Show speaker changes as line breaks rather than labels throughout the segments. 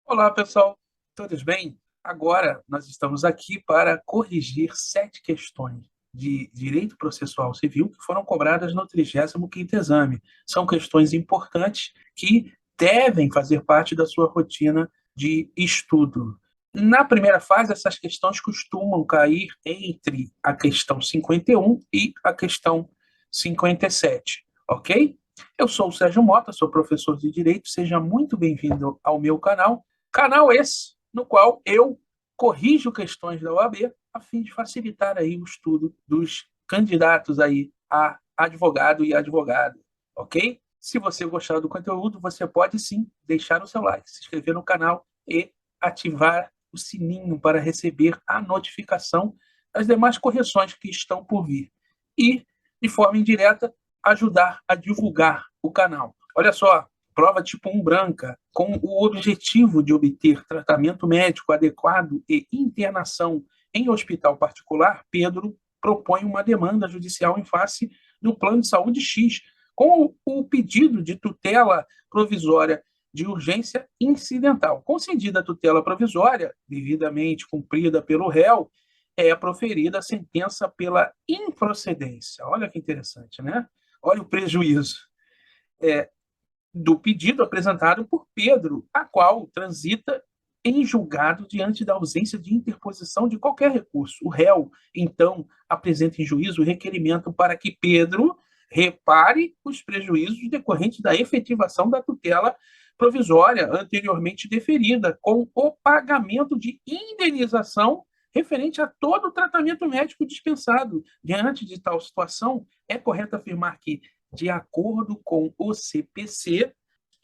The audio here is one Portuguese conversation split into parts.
Olá, pessoal, todos bem? Agora nós estamos aqui para corrigir 7 questões de direito processual civil que foram cobradas no 35º exame. São questões importantes que devem fazer parte da sua rotina de estudo. Na primeira fase, essas questões costumam cair entre a questão 51 e a questão 57, ok? Eu sou o Sérgio Mota, sou professor de Direito, seja muito bem-vindo ao meu canal. Canal esse no qual eu corrijo questões da OAB a fim de facilitar aí o estudo dos candidatos aí a advogado e advogada, ok? Se você gostar do conteúdo, você pode sim deixar o seu like, se inscrever no canal e ativar o sininho para receber a notificação das demais correções que estão por vir. E, de forma indireta, ajudar a divulgar o canal. Olha só, prova tipo 1 branca, com o objetivo de obter tratamento médico adequado e internação em hospital particular, Pedro propõe uma demanda judicial em face do Plano de Saúde X, com o pedido de tutela provisória de urgência incidental. Concedida a tutela provisória, devidamente cumprida pelo réu, é proferida a sentença pela improcedência. Olha que interessante, né? Olha o prejuízo. Do pedido apresentado por Pedro, a qual transita em julgado diante da ausência de interposição de qualquer recurso. O réu, então, apresenta em juízo o requerimento para que Pedro repare os prejuízos decorrentes da efetivação da tutela provisória anteriormente deferida, com o pagamento de indenização referente a todo o tratamento médico dispensado. Diante de tal situação, é correto afirmar que, de acordo com o CPC,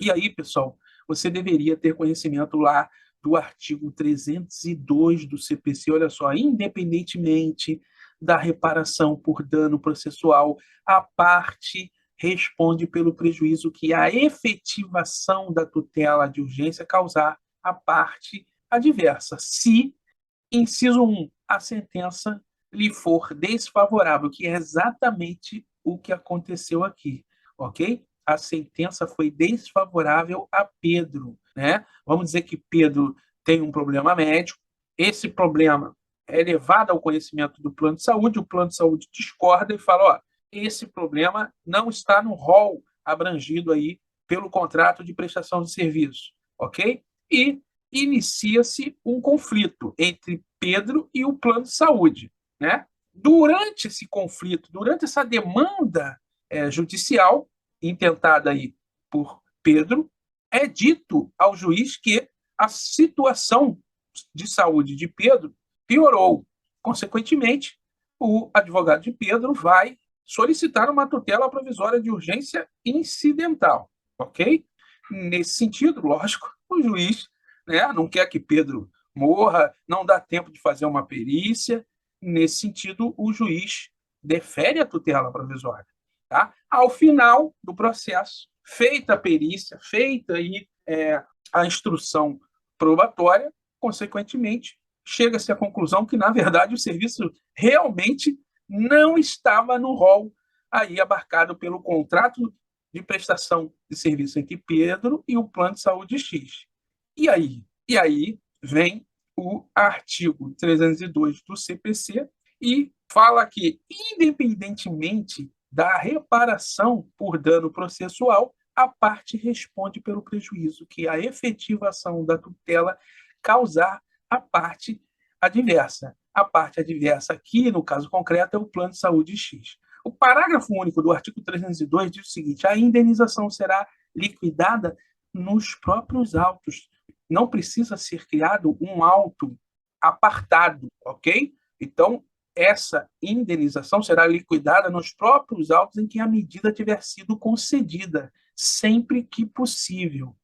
e aí, pessoal, você deveria ter conhecimento lá do artigo 302 do CPC, olha só, independentemente da reparação por dano processual, a parte responde pelo prejuízo que a efetivação da tutela de urgência causar à parte adversa, se, inciso 1, a sentença lhe for desfavorável, que é exatamente o que aconteceu aqui, ok? A sentença foi desfavorável a Pedro, né? Vamos dizer que Pedro tem um problema médico, esse problema é levado ao conhecimento do plano de saúde, o plano de saúde discorda e fala, ó, esse problema não está no rol abrangido aí pelo contrato de prestação de serviço, ok? E inicia-se um conflito entre Pedro e o plano de saúde, né? Durante esse conflito, durante essa demanda judicial intentada aí por Pedro, é dito ao juiz que a situação de saúde de Pedro piorou. Consequentemente, o advogado de Pedro vai solicitar uma tutela provisória de urgência incidental, ok? Nesse sentido, lógico, o juiz, né, não quer que Pedro morra, não dá tempo de fazer uma perícia. Nesse sentido, o juiz defere a tutela provisória. Tá? Ao final do processo, feita a perícia, feita aí, a instrução probatória, consequentemente, chega-se à conclusão que, na verdade, o serviço realmente não estava no rol aí abarcado pelo contrato de prestação de serviço entre Pedro e o Plano de Saúde X. E aí? E aí vem o artigo 302 do CPC e fala que, independentemente da reparação por dano processual, a parte responde pelo prejuízo que a efetivação da tutela causar à parte adversa. A parte adversa aqui, no caso concreto, é o Plano de Saúde X. O parágrafo único do artigo 302 diz o seguinte: a indenização será liquidada nos próprios autos. Não precisa ser criado um auto apartado, ok? Então, essa indenização será liquidada nos próprios autos em que a medida tiver sido concedida, sempre que possível.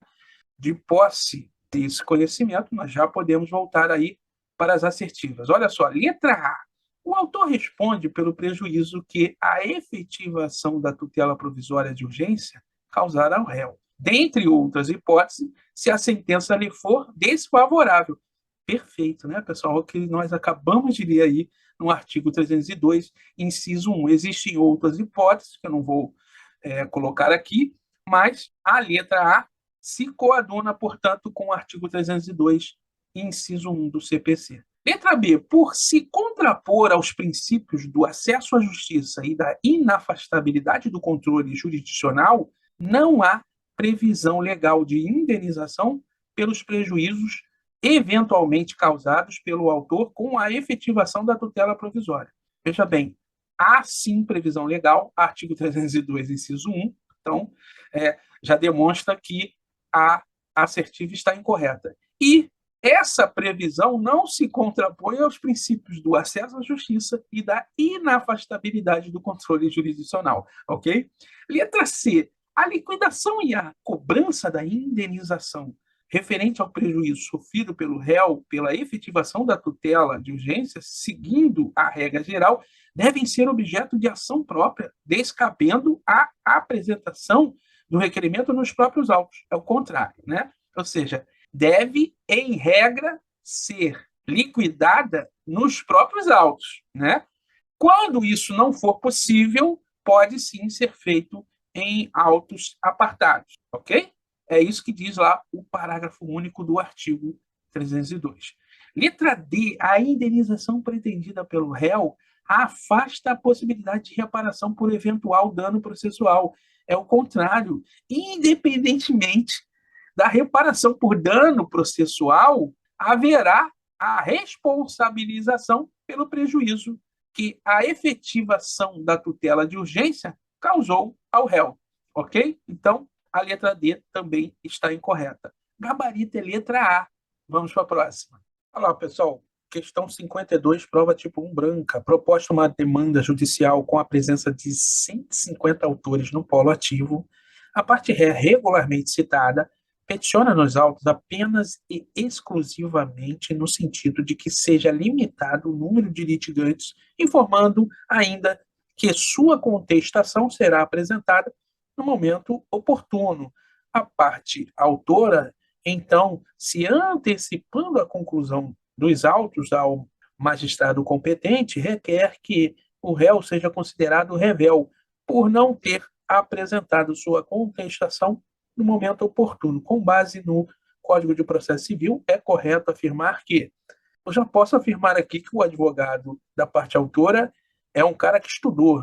De posse desse conhecimento, nós já podemos voltar aí para as assertivas. Olha só, letra A. O autor responde pelo prejuízo que a efetivação da tutela provisória de urgência causar ao réu. Dentre outras hipóteses, se a sentença lhe for desfavorável. Perfeito, né, pessoal? O que nós acabamos de ler aí no artigo 302, inciso 1. Existem outras hipóteses que eu não vou colocar aqui, mas a letra A se coaduna, portanto, com o artigo 302, inciso 1 do CPC. Letra B, por se contrapor aos princípios do acesso à justiça e da inafastabilidade do controle jurisdicional, não há previsão legal de indenização pelos prejuízos eventualmente causados pelo autor com a efetivação da tutela provisória. Veja bem, há sim previsão legal, artigo 302, inciso 1, então já demonstra que a assertiva está incorreta. E essa previsão não se contrapõe aos princípios do acesso à justiça e da inafastabilidade do controle jurisdicional, ok? Letra C. A liquidação e a cobrança da indenização referente ao prejuízo sofrido pelo réu pela efetivação da tutela de urgência, seguindo a regra geral, devem ser objeto de ação própria, descabendo a apresentação do requerimento nos próprios autos. É o contrário, né? Ou seja, deve, em regra, ser liquidada nos próprios autos, né? Quando isso não for possível, pode sim ser feito em autos apartados, ok? É isso que diz lá o parágrafo único do artigo 302. Letra D. A indenização pretendida pelo réu afasta a possibilidade de reparação por eventual dano processual. É o contrário. Independentemente da reparação por dano processual, haverá a responsabilização pelo prejuízo que a efetivação da tutela de urgência causou ao réu, ok? Então, a letra D também está incorreta. Gabarito é letra A. Vamos para a próxima. Olha lá, pessoal. Questão 52, prova tipo 1 branca. Proposta uma demanda judicial com a presença de 150 autores no polo ativo. A parte ré, regularmente citada, peticiona nos autos apenas e exclusivamente no sentido de que seja limitado o número de litigantes, informando ainda que sua contestação será apresentada no momento oportuno. A parte autora, então, se antecipando a conclusão dos autos ao magistrado competente, requer que o réu seja considerado revel por não ter apresentado sua contestação no momento oportuno. Com base no Código de Processo Civil, é correto afirmar que eu já posso afirmar aqui que o advogado da parte autora é um cara que estudou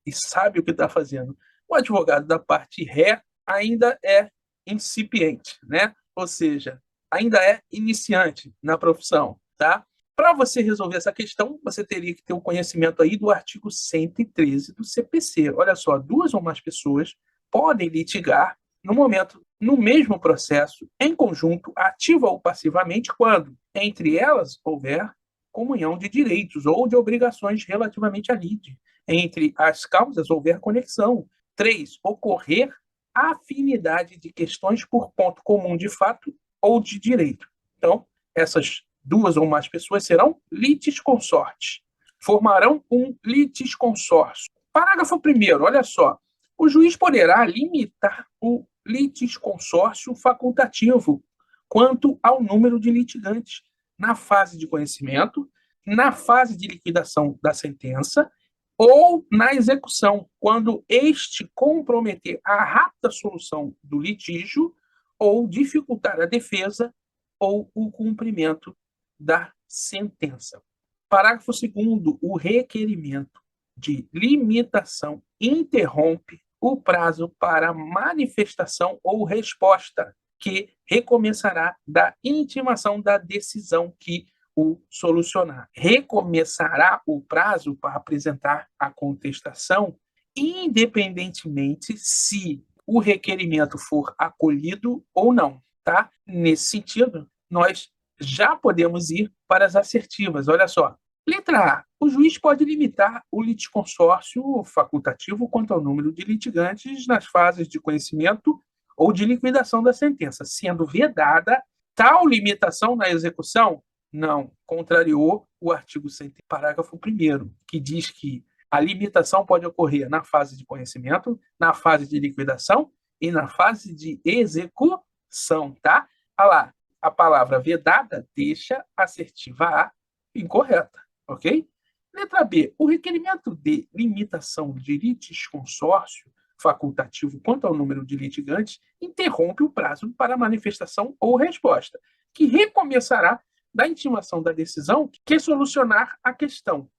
e sabe o que está fazendo. O advogado da parte ré ainda é incipiente, né? Ou seja, ainda é iniciante na profissão, tá? Para você resolver essa questão, você teria que ter um conhecimento aí do artigo 113 do CPC. Olha só, duas ou mais pessoas podem litigar no mesmo processo, em conjunto, ativa ou passivamente, quando entre elas houver comunhão de direitos ou de obrigações relativamente à lide. Entre as causas houver conexão. 3. Ocorrer afinidade de questões por ponto comum de fato ou de direito. Então, essas duas ou mais pessoas serão litisconsortes. Formarão um litisconsórcio. Parágrafo 1º, olha só. O juiz poderá limitar o litisconsórcio facultativo quanto ao número de litigantes na fase de conhecimento, na fase de liquidação da sentença ou na execução, quando este comprometer a rápida solução do litígio ou dificultar a defesa ou o cumprimento da sentença. Parágrafo 2º, o requerimento de limitação interrompe o prazo para manifestação ou resposta, que recomeçará da intimação da decisão que o solucionar. Recomeçará o prazo para apresentar a contestação, independentemente se o requerimento for acolhido ou não, tá? Nesse sentido, nós já podemos ir para as assertivas. Olha só. Letra A. O juiz pode limitar o litisconsórcio facultativo quanto ao número de litigantes nas fases de conhecimento ou de liquidação da sentença, sendo vedada tal limitação na execução. Não, contrariou o artigo 100, parágrafo 1º, que diz que a limitação pode ocorrer na fase de conhecimento, na fase de liquidação e na fase de execução, tá? Olha lá, a palavra vedada deixa a assertiva A incorreta, ok? Letra B. O requerimento de limitação de litisconsórcio facultativo quanto ao número de litigantes, interrompe o prazo para manifestação ou resposta, que recomeçará da intimação da decisão que solucionar a questão.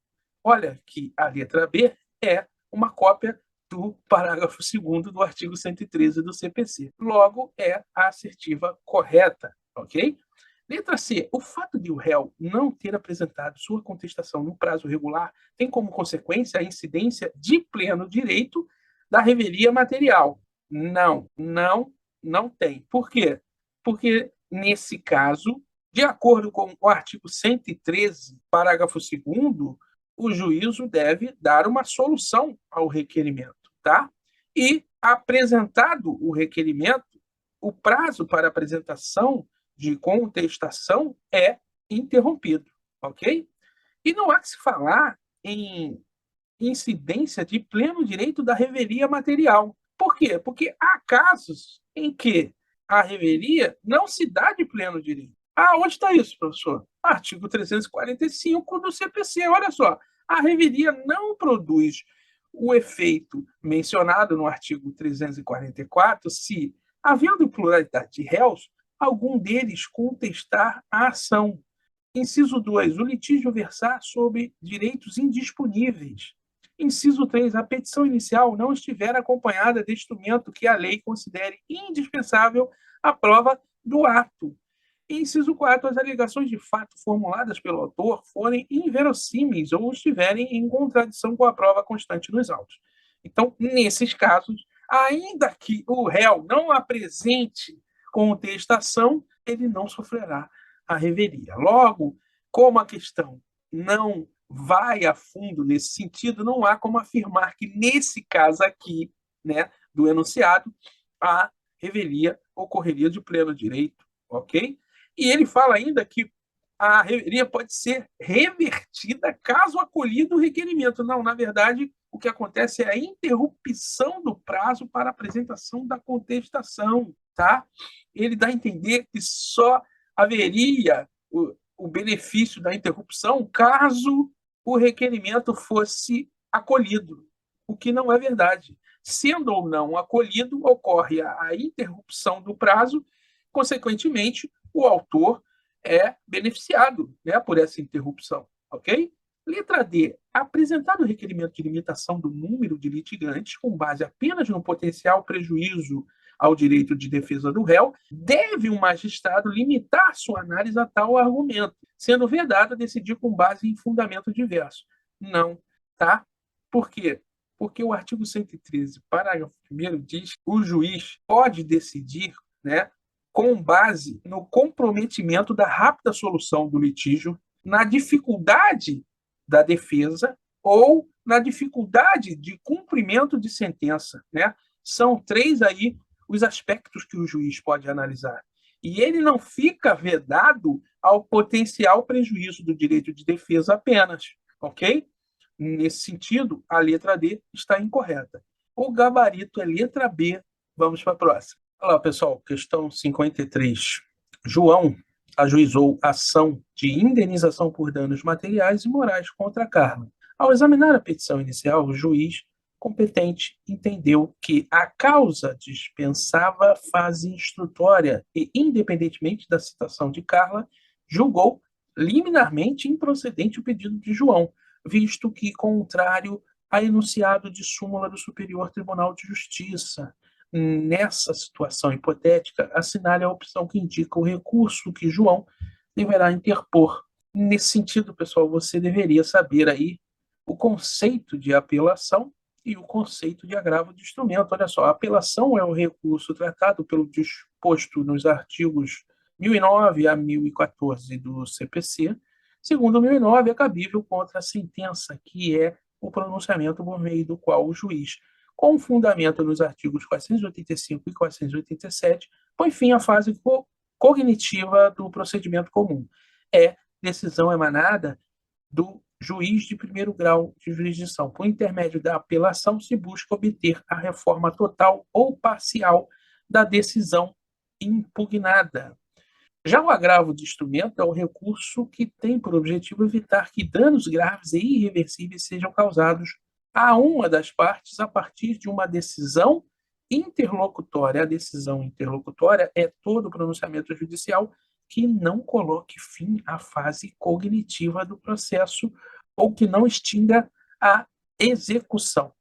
Olha que a letra B é uma cópia do parágrafo 2º do artigo 113 do CPC. Logo, é a assertiva correta, ok? Letra C. O fato de o réu não ter apresentado sua contestação no prazo regular tem como consequência a incidência de pleno direito da revelia material. Não tem. Por quê? Porque, nesse caso, de acordo com o artigo 113, parágrafo 2º, o juízo deve dar uma solução ao requerimento, tá? E, apresentado o requerimento, o prazo para apresentação de contestação é interrompido, ok? E não há que se falar em incidência de pleno direito da revelia material. Por quê? Porque há casos em que a revelia não se dá de pleno direito. Ah, onde está isso, professor? Artigo 345 do CPC. Olha só, a revelia não produz o efeito mencionado no artigo 344 se, havendo pluralidade de réus, algum deles contestar a ação. Inciso 2. O litígio versar sobre direitos indisponíveis. Inciso 3. A petição inicial não estiver acompanhada de instrumento que a lei considere indispensável à prova do ato. Inciso 4. As alegações de fato formuladas pelo autor forem inverossímeis ou estiverem em contradição com a prova constante nos autos. Então, nesses casos, ainda que o réu não apresente contestação, ele não sofrerá a revelia. Logo, como a questão não vai a fundo nesse sentido, não há como afirmar que, nesse caso aqui, né, do enunciado, a revelia ocorreria de pleno direito, ok? E ele fala ainda que a revelia pode ser revertida caso acolhido o requerimento. Não, na verdade, o que acontece é a interrupção do prazo para apresentação da contestação, tá? Ele dá a entender que só haveria o benefício da interrupção caso o requerimento fosse acolhido, o que não é verdade. Sendo ou não acolhido, ocorre a interrupção do prazo, consequentemente, o autor é beneficiado, né, por essa interrupção, ok? Letra D. Apresentado o requerimento de limitação do número de litigantes com base apenas no potencial prejuízo ao direito de defesa do réu, deve o magistrado limitar sua análise a tal argumento, sendo vedado decidir com base em fundamento diverso. Não, tá? Por quê? Porque o artigo 113, parágrafo 1º, diz que o juiz pode decidir, né, com base no comprometimento da rápida solução do litígio, na dificuldade da defesa ou na dificuldade de cumprimento de sentença, né? São 3 aí os aspectos que o juiz pode analisar. E ele não fica vedado ao potencial prejuízo do direito de defesa apenas, ok? Nesse sentido, a letra D está incorreta. O gabarito é letra B. Vamos para a próxima. Olá, pessoal. Questão 53. João ajuizou ação de indenização por danos materiais e morais contra Carla. Ao examinar a petição inicial, o juiz competente entendeu que a causa dispensava fase instrutória e, independentemente da citação de Carla, julgou liminarmente improcedente o pedido de João, visto que contrário a enunciado de súmula do Superior Tribunal de Justiça. Nessa situação hipotética, assinale a opção que indica o recurso que João deverá interpor. Nesse sentido, pessoal, você deveria saber aí o conceito de apelação e o conceito de agravo de instrumento. Olha só, a apelação é o recurso tratado pelo disposto nos artigos 1009 a 1014 do CPC. Segundo 1009, é cabível contra a sentença, que é o pronunciamento por meio do qual o juiz, com fundamento nos artigos 485 e 487, põe fim à fase cognitiva do procedimento comum. É decisão emanada do juiz de primeiro grau de jurisdição. Por intermédio da apelação, se busca obter a reforma total ou parcial da decisão impugnada. Já o agravo de instrumento é o recurso que tem por objetivo evitar que danos graves e irreversíveis sejam causados a uma das partes a partir de uma decisão interlocutória. A decisão interlocutória é todo pronunciamento judicial que não coloque fim à fase cognitiva do processo ou que não extinga a execução,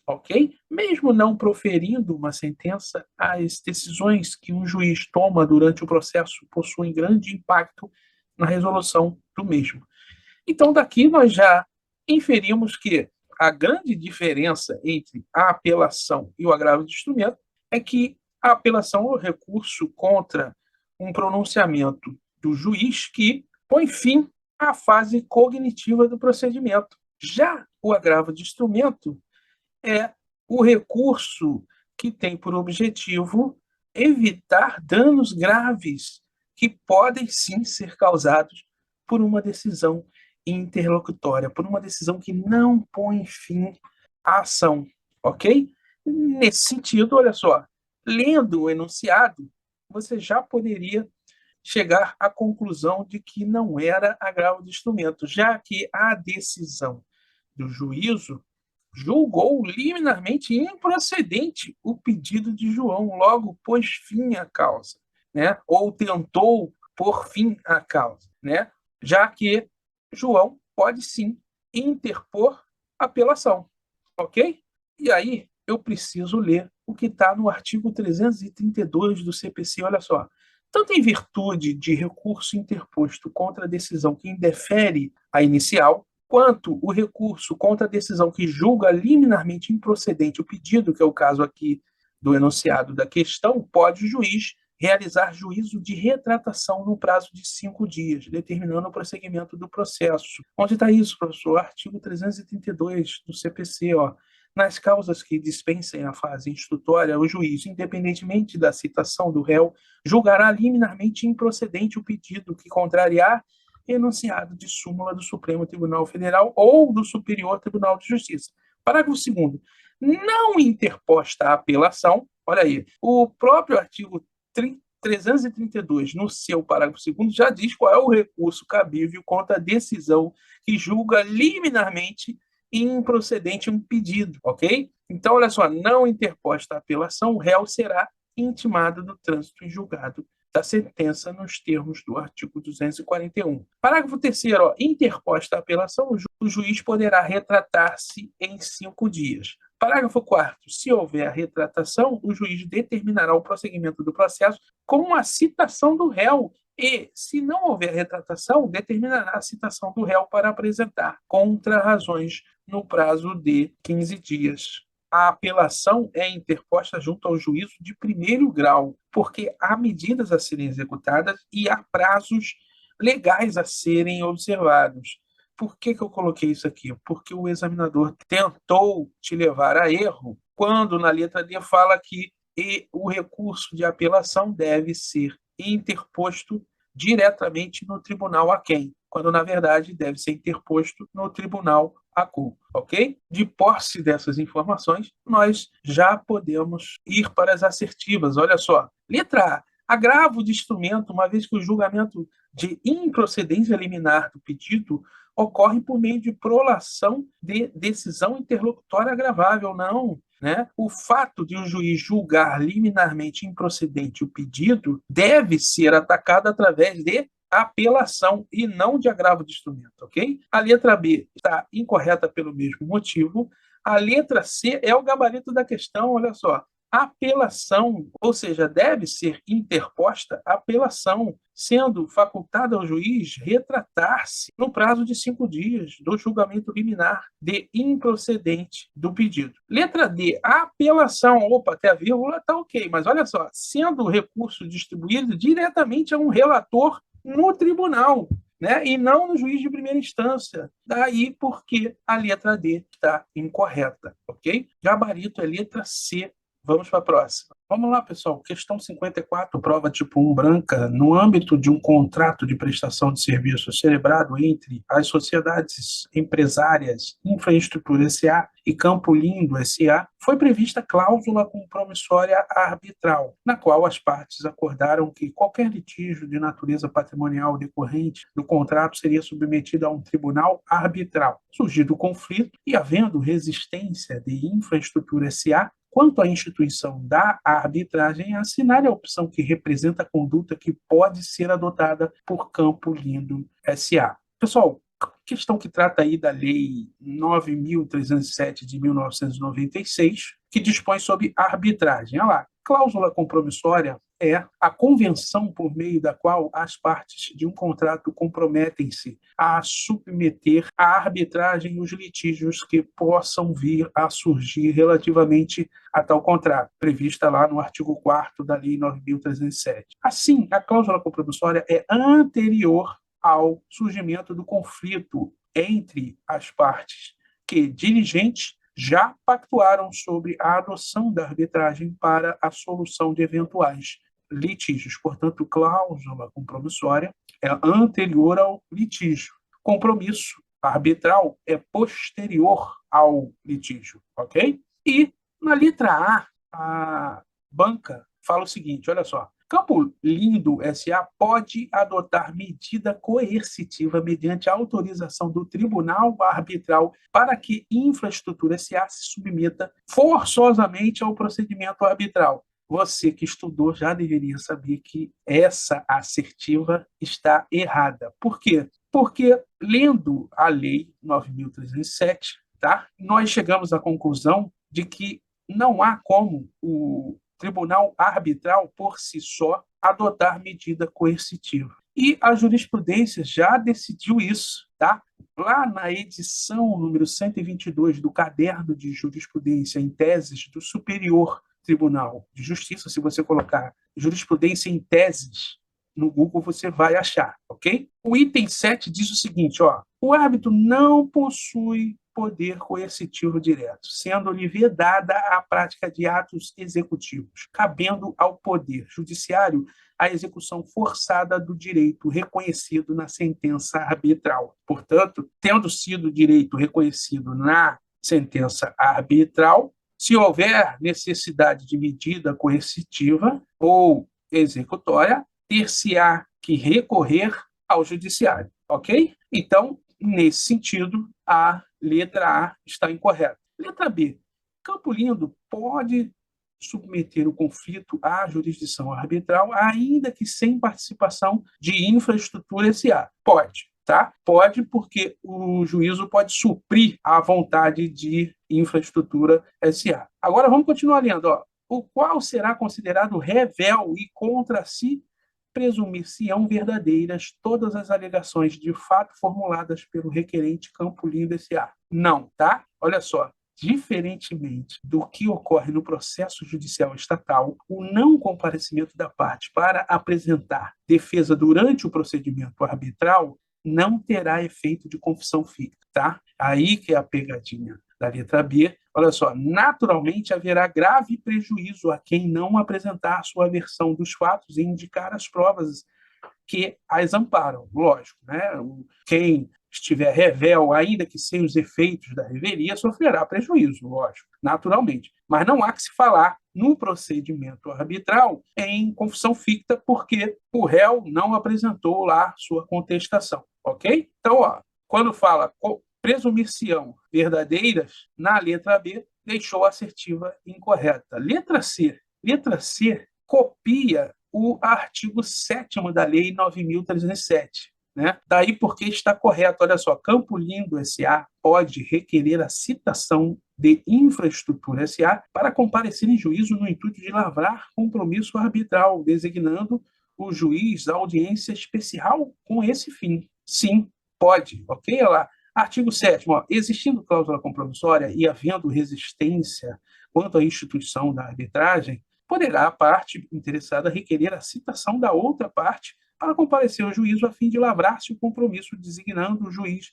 ok? Mesmo não proferindo uma sentença, as decisões que um juiz toma durante o processo possuem grande impacto na resolução do mesmo. Então, daqui nós já inferimos que a grande diferença entre a apelação e o agravo de instrumento é que a apelação é o recurso contra um pronunciamento do juiz que põe fim à fase cognitiva do procedimento. Já o agravo de instrumento é o recurso que tem por objetivo evitar danos graves que podem sim ser causados por uma decisão interlocutória, por uma decisão que não põe fim à ação, ok? Nesse sentido, olha só, lendo o enunciado, você já poderia chegar à conclusão de que não era agravo de instrumento, já que a decisão do juízo julgou liminarmente improcedente o pedido de João, logo pôs fim à causa, né? Ou tentou pôr fim à causa, né? Já que João pode sim interpor apelação, ok? E aí eu preciso ler o que está no artigo 332 do CPC, olha só. Tanto em virtude de recurso interposto contra a decisão que indefere a inicial, quanto o recurso contra a decisão que julga liminarmente improcedente o pedido, que é o caso aqui do enunciado da questão, pode o juiz realizar juízo de retratação no prazo de 5 dias, determinando o prosseguimento do processo. Onde está isso, professor? Artigo 332 do CPC, ó. Nas causas que dispensem a fase instrutória, o juiz, independentemente da citação do réu, julgará liminarmente improcedente o pedido que contrariar enunciado de súmula do Supremo Tribunal Federal ou do Superior Tribunal de Justiça. Parágrafo 2º. Não interposta a apelação, olha aí, o próprio artigo 332, no seu parágrafo 2º, já diz qual é o recurso cabível contra a decisão que julga liminarmente improcedente um pedido, ok? Então, olha só, não interposta a apelação, o réu será intimado do trânsito em julgado da sentença nos termos do artigo 241. Parágrafo 3º, interposta a apelação, o juiz poderá retratar-se em 5 dias. Parágrafo 4º, se houver retratação, o juiz determinará o prosseguimento do processo com a citação do réu e, se não houver retratação, determinará a citação do réu para apresentar contra-razões no prazo de 15 dias. A apelação é interposta junto ao juízo de primeiro grau, porque há medidas a serem executadas e há prazos legais a serem observados. Por que eu coloquei isso aqui? Porque o examinador tentou te levar a erro quando na letra D fala que o recurso de apelação deve ser interposto diretamente no tribunal a quem? Quando, na verdade, deve ser interposto no tribunal a culpa, ok? De posse dessas informações, nós já podemos ir para as assertivas. Olha só. Letra A. Agravo de instrumento, uma vez que o julgamento de improcedência liminar do pedido ocorre por meio de prolação de decisão interlocutória agravável. Não, né? O fato de o juiz julgar liminarmente improcedente o pedido deve ser atacado através de apelação e não de agravo de instrumento, ok? A letra B está incorreta pelo mesmo motivo. A letra C é o gabarito da questão, olha só. Apelação, ou seja, deve ser interposta apelação, sendo facultado ao juiz retratar-se no prazo de 5 dias do julgamento liminar de improcedente do pedido. Letra D, a apelação, opa, até a vírgula está ok, mas olha só, sendo o recurso distribuído diretamente a um relator no tribunal, né? E não no juiz de primeira instância. Daí porque a letra D está incorreta, ok? Gabarito é letra C. Vamos para a próxima. Vamos lá, pessoal. Questão 54, prova tipo 1 branca. No âmbito de um contrato de prestação de serviço celebrado entre as sociedades empresárias Infraestrutura S.A. e Campo Lindo S.A., foi prevista cláusula compromissória arbitral, na qual as partes acordaram que qualquer litígio de natureza patrimonial decorrente do contrato seria submetido a um tribunal arbitral. Surgido o conflito e havendo resistência de Infraestrutura S.A., quanto à instituição da arbitragem, assinale a opção que representa a conduta que pode ser adotada por Campo Lindo S.A. Pessoal, questão que trata aí da Lei 9.307 de 1996, que dispõe sobre arbitragem. Olha lá, cláusula compromissória é a convenção por meio da qual as partes de um contrato comprometem-se a submeter à arbitragem os litígios que possam vir a surgir relativamente a tal contrato, prevista lá no artigo 4º da Lei 9.307. Assim, a cláusula compromissória é anterior ao surgimento do conflito entre as partes que dirigentes já pactuaram sobre a adoção da arbitragem para a solução de eventuais litígios. Portanto, cláusula compromissória é anterior ao litígio. Compromisso arbitral é posterior ao litígio, ok? E na letra a banca fala o seguinte, olha só, Campo Lindo S.A. pode adotar medida coercitiva mediante autorização do Tribunal Arbitral para que Infraestrutura S.A. se submeta forçosamente ao procedimento arbitral. Você que estudou já deveria saber que essa assertiva está errada. Por quê? Porque, lendo a Lei 9.307, tá? Nós chegamos à conclusão de que não há como o tribunal arbitral, por si só, adotar medida coercitiva. E a jurisprudência já decidiu isso, tá? Lá na edição número 122 do Caderno de Jurisprudência em Teses do Superior Tribunal de Justiça, se você colocar jurisprudência em teses no Google, você vai achar, ok? O item 7 diz o seguinte, ó, o árbitro não possui poder coercitivo direto, sendo-lhe vedada a prática de atos executivos, cabendo ao Poder Judiciário a execução forçada do direito reconhecido na sentença arbitral. Portanto, tendo sido direito reconhecido na sentença arbitral, se houver necessidade de medida coercitiva ou executória, ter-se-á que recorrer ao judiciário, ok? Então, nesse sentido, a letra A está incorreta. Letra B. Campo Lindo pode submeter o conflito à jurisdição arbitral, ainda que sem participação de Infraestrutura S.A. Pode, tá? Pode, porque o juízo pode suprir a vontade de Infraestrutura S.A. Agora vamos continuar lendo, ó. O qual será considerado revel e contra si presumir-se-ão verdadeiras todas as alegações de fato formuladas pelo requerente Campo Lindo S.A. Não, tá? Olha só. Diferentemente do que ocorre no processo judicial estatal, o não comparecimento da parte para apresentar defesa durante o procedimento arbitral não terá efeito de confissão ficta, tá? Aí que é a pegadinha da letra B. Olha só, naturalmente haverá grave prejuízo a quem não apresentar sua versão dos fatos e indicar as provas que as amparam, lógico, né? Quem estiver revel, ainda que sem os efeitos da revelia, sofrerá prejuízo, lógico, naturalmente. Mas não há que se falar no procedimento arbitral em confissão ficta, porque o réu não apresentou lá sua contestação, ok? Então, ó, quando fala presumir-se-ão verdadeiras, na letra B, deixou a assertiva incorreta. Letra C. Letra C copia o artigo 7º da Lei 9.307. Né? Daí porque está correto, olha só, Campo Lindo S.A. pode requerer a citação de Infraestrutura S.A. para comparecer em juízo no intuito de lavrar compromisso arbitral, designando o juiz à audiência especial com esse fim. Sim, pode, ok? Olha lá. Artigo 7º, ó, existindo cláusula compromissória e havendo resistência quanto à instituição da arbitragem, poderá a parte interessada requerer a citação da outra parte para comparecer ao juízo a fim de lavrar-se o compromisso, designando o juiz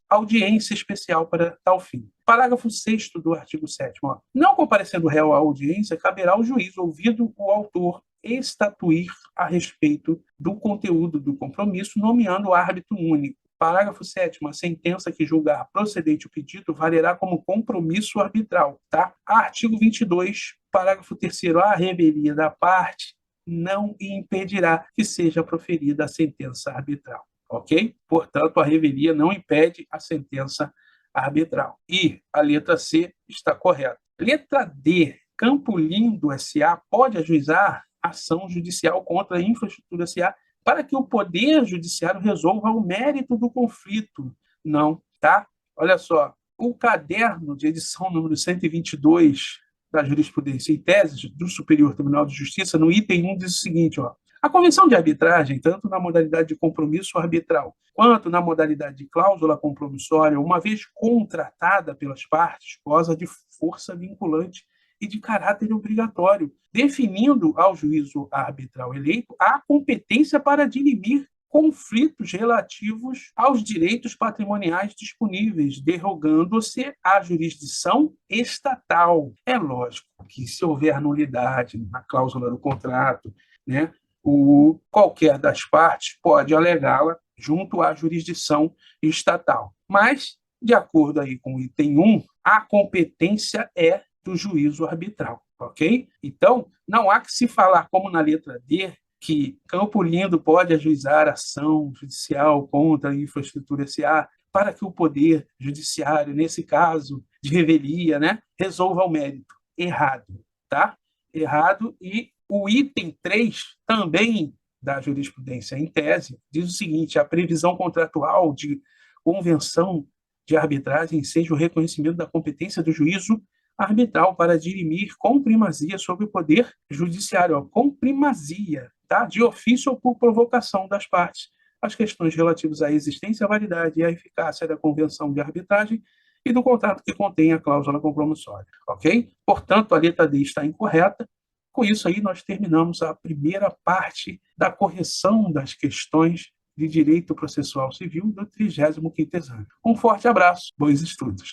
audiência especial para tal fim. Parágrafo 6º do artigo 7º. Ó. Não comparecendo o réu à audiência, caberá ao juiz, ouvido o autor, estatuir a respeito do conteúdo do compromisso, nomeando árbitro único. Parágrafo 7º. A sentença que julgar procedente o pedido valerá como compromisso arbitral. Tá? Artigo 22, parágrafo 3º. A revelia da parte não impedirá que seja proferida a sentença arbitral. Ok? Portanto, a revelia não impede a sentença arbitral. E a letra C está correta. Letra D. Campo Lindo S.A. pode ajuizar ação judicial contra a Infraestrutura S.A. para que o Poder Judiciário resolva o mérito do conflito. Não, tá? Olha só, o caderno de edição número 122 da Jurisprudência e Teses do Superior Tribunal de Justiça, no item 1, diz o seguinte, ó, a convenção de arbitragem, tanto na modalidade de compromisso arbitral quanto na modalidade de cláusula compromissória, uma vez contratada pelas partes, goza de força vinculante e de caráter obrigatório, definindo ao juízo arbitral eleito a competência para dirimir conflitos relativos aos direitos patrimoniais disponíveis, derrogando-se a jurisdição estatal. É lógico que, se houver nulidade na cláusula do contrato, né, qualquer das partes pode alegá-la junto à jurisdição estatal. Mas, de acordo aí com o item 1, a competência é do juízo arbitral, ok? Então, não há que se falar, como na letra D, que Campo Lindo pode ajuizar ação judicial contra a Infraestrutura S.A. para que o Poder Judiciário, nesse caso de revelia, né, resolva o mérito. Errado, tá? Errado. E o item 3, também da jurisprudência em tese, diz o seguinte, a previsão contratual de convenção de arbitragem seja o reconhecimento da competência do juízo arbitral para dirimir com primazia sobre o Poder Judiciário, ó, com primazia, tá? De ofício ou por provocação das partes, as questões relativas à existência, à validade e à eficácia da convenção de arbitragem e do contrato que contém a cláusula compromissória, ok? Portanto, a letra D está incorreta. Com isso aí, nós terminamos a primeira parte da correção das questões de direito processual civil do 35º exame. Um forte abraço, bons estudos.